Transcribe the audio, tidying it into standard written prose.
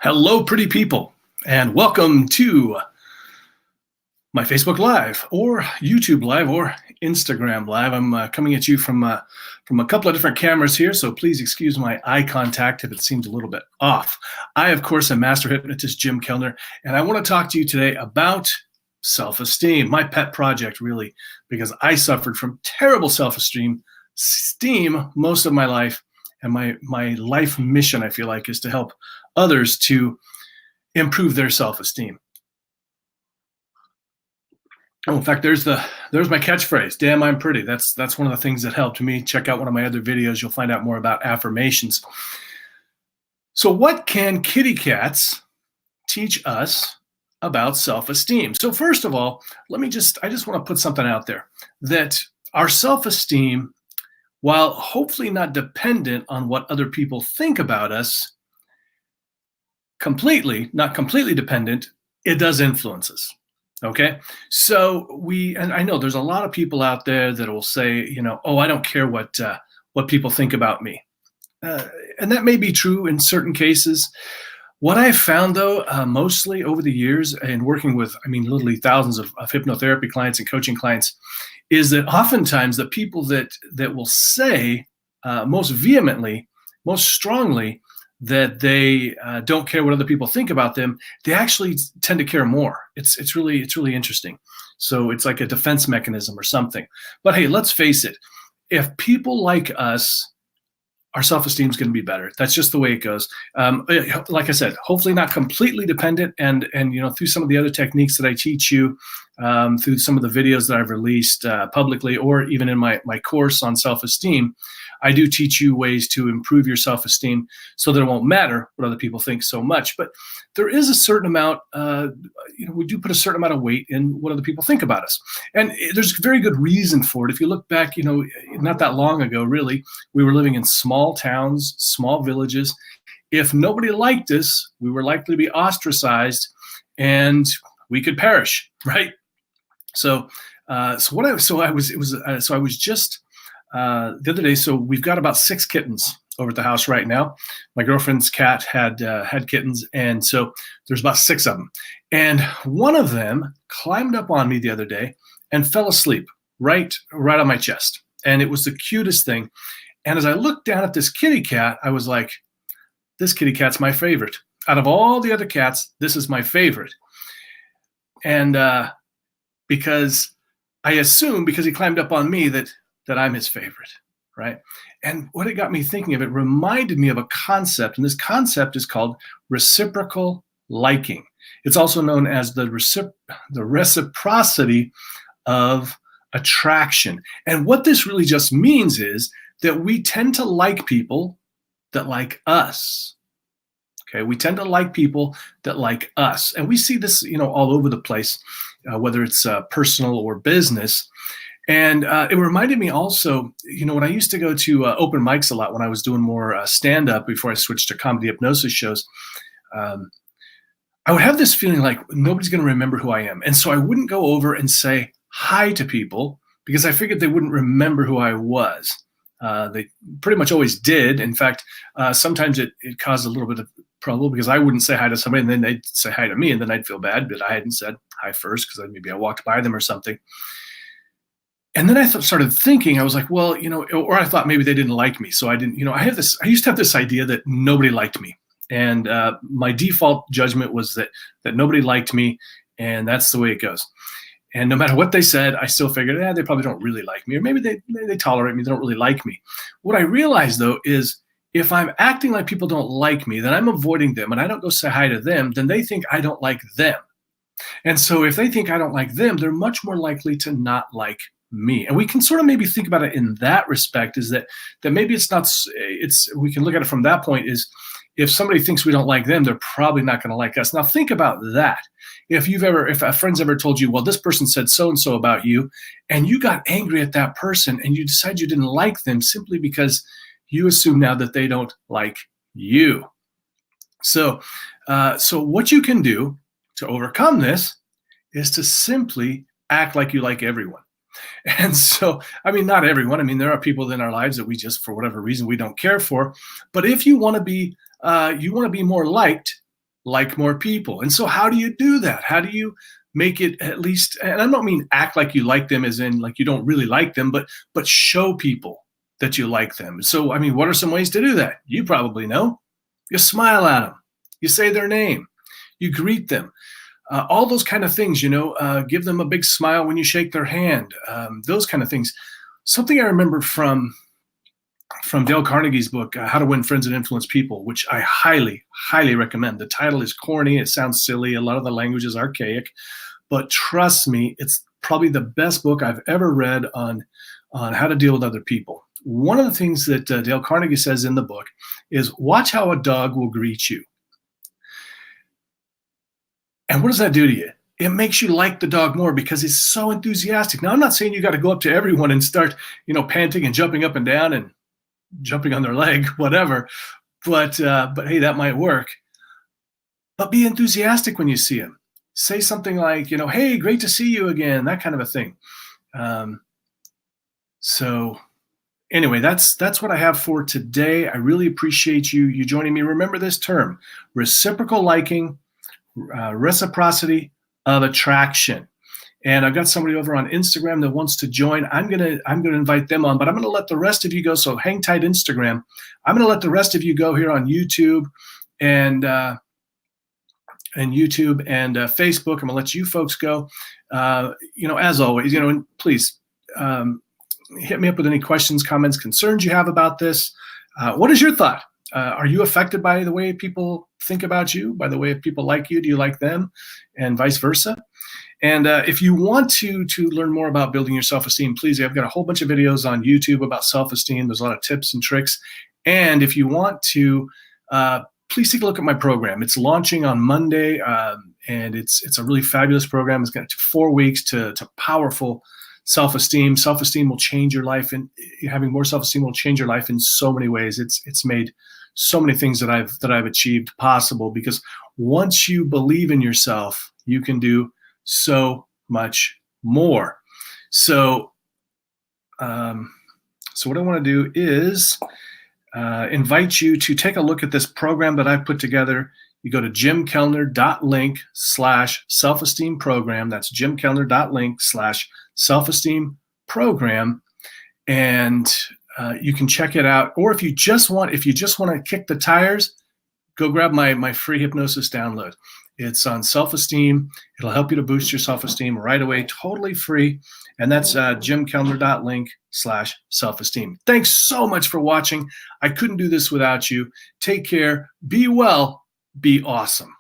Hello, pretty people, and welcome to my Facebook Live or YouTube Live or Instagram Live. I'm coming at you from a couple of different cameras here, so please excuse my eye contact if it seems a little bit off. I, of course, am Master Hypnotist Jim Kellner, and I want to talk to you today about self-esteem, my pet project, really, because I suffered from terrible self-esteem most of my life, and my life mission, I feel like, is to help others to improve their self-esteem. Oh, in fact, there's my catchphrase. Damn, I'm pretty. That's one of the things that helped me. Check out one of my other videos. You'll find out more about affirmations. So what can kitty cats teach us about self-esteem? So first of all, I just want to put something out there that our self-esteem, while hopefully not dependent on what other people think about us, not completely dependent, it does influence us. Okay, so and I know there's a lot of people out there that will say, oh, I don't care what people think about me, and that may be true in certain cases. What I've found, though, mostly over the years and working with, literally thousands of hypnotherapy clients and coaching clients, is that oftentimes the people that will say most vehemently, most strongly, that they don't care what other people think about them, they actually tend to care more. It's really interesting. So it's like a defense mechanism or something. But hey, let's face it. If people like us, our self-esteem is going to be better. That's just the way it goes. Like I said, hopefully not completely dependent, and through some of the other techniques that I teach you, through some of the videos that I've released publicly, or even in my course on self-esteem, I do teach you ways to improve your self-esteem so that it won't matter what other people think so much. But there is a certain amount, we do put a certain amount of weight in what other people think about us. And there's very good reason for it. If you look back, not that long ago, really, we were living in small towns, small villages. If nobody liked us, we were likely to be ostracized and we could perish, right? So I was just the other day. So we've got about 6 kittens over at the house right now. My girlfriend's cat had kittens, and so there's about 6 of them. And one of them climbed up on me the other day and fell asleep right on my chest. And it was the cutest thing. And as I looked down at this kitty cat, I was like, this kitty cat's my favorite. Out of all the other cats, this is my favorite. And because I assume, because he climbed up on me, that I'm his favorite, right? And what it got me thinking of, it reminded me of a concept, and this concept is called reciprocal liking. It's also known as the reciprocity of attraction. And what this really just means is that we tend to like people that like us. Okay, we tend to like people that like us. And we see this, all over the place, whether it's personal or business. And it reminded me also, when I used to go to open mics a lot, when I was doing more stand-up before I switched to comedy hypnosis shows, I would have this feeling like nobody's going to remember who I am. And so I wouldn't go over and say hi to people because I figured they wouldn't remember who I was. They pretty much always did. In fact, sometimes it caused a little bit of trouble because I wouldn't say hi to somebody and then they'd say hi to me, and then I'd feel bad that I hadn't said hi first because maybe I walked by them or something. And then I started thinking, I was like, well, or I thought maybe they didn't like me. So I didn't, I used to have this idea that nobody liked me. And my default judgment was that nobody liked me, and that's the way it goes. And no matter what they said, I still figured, they probably don't really like me, or maybe they tolerate me, they don't really like me. What I realized, though, is if I'm acting like people don't like me, then I'm avoiding them, and I don't go say hi to them, then they think I don't like them. And so if they think I don't like them, they're much more likely to not like me. And we can sort of maybe think about it in that respect, is that maybe we can look at it from that point, is if somebody thinks we don't like them, they're probably not going to like us. Now think about that. If a friend's ever told you, well, this person said so-and-so about you, and you got angry at that person and you decide you didn't like them simply because you assume now that they don't like you. So what you can do to overcome this is to simply act like you like everyone. And so, not everyone. There are people in our lives that we just, for whatever reason, we don't care for. But if you want to be more liked, like more people. And so how do you do that? How do you make it at least, and I don't mean act like you like them as in like you don't really like them, but show people that you like them. So, I mean, what are some ways to do that? You probably know. You smile at them. You say their name. You greet them. All those kind of things, give them a big smile when you shake their hand. Those kind of things. Something I remember from Dale Carnegie's book, How to Win Friends and Influence People, which I highly, highly recommend. The title is corny. It sounds silly. A lot of the language is archaic. But trust me, it's probably the best book I've ever read on how to deal with other people. One of the things that Dale Carnegie says in the book is, watch how a dog will greet you. And what does that do to you? It makes you like the dog more because he's so enthusiastic. Now, I'm not saying you got to go up to everyone and start, panting and jumping up and down and jumping on their leg, whatever. But hey, that might work. But be enthusiastic when you see him. Say something like, hey, great to see you again, that kind of a thing. So anyway, that's what I have for today. I really appreciate you joining me. Remember this term, reciprocal liking, reciprocity of attraction. And I've got somebody over on Instagram that wants to join. I'm gonna invite them on, but I'm gonna let the rest of you go. So hang tight, Instagram. I'm gonna let the rest of you go here on YouTube and Facebook. I'm gonna let you folks go. As always, and please hit me up with any questions, comments, concerns you have about this. What is your thought? Are you affected by the way people think about you, by the way people like you? Do you like them, and vice versa? And if you want to learn more about building your self-esteem, please, I've got a whole bunch of videos on YouTube about self-esteem. There's a lot of tips and tricks. And if you want to, please take a look at my program. It's launching on Monday, and it's a really fabulous program. It's got 4 weeks to powerful self-esteem. Self-esteem will change your life, and having more self-esteem will change your life in so many ways. It's made so many things that I've achieved possible, because once you believe in yourself, you can do so much more. So what I want to do is invite you to take a look at this program that I've put together. You go to JimKellner.Link/SelfEsteemProgram. That's JimKellner.Link/SelfEsteemProgram, and you can check it out. Or if you just want to kick the tires, go grab my free hypnosis download. It's on self-esteem. It'll help you to boost your self-esteem right away, totally free. And that's JimKellner.Link/SelfEsteem. Thanks so much for watching. I couldn't do this without you. Take care. Be well. Be awesome.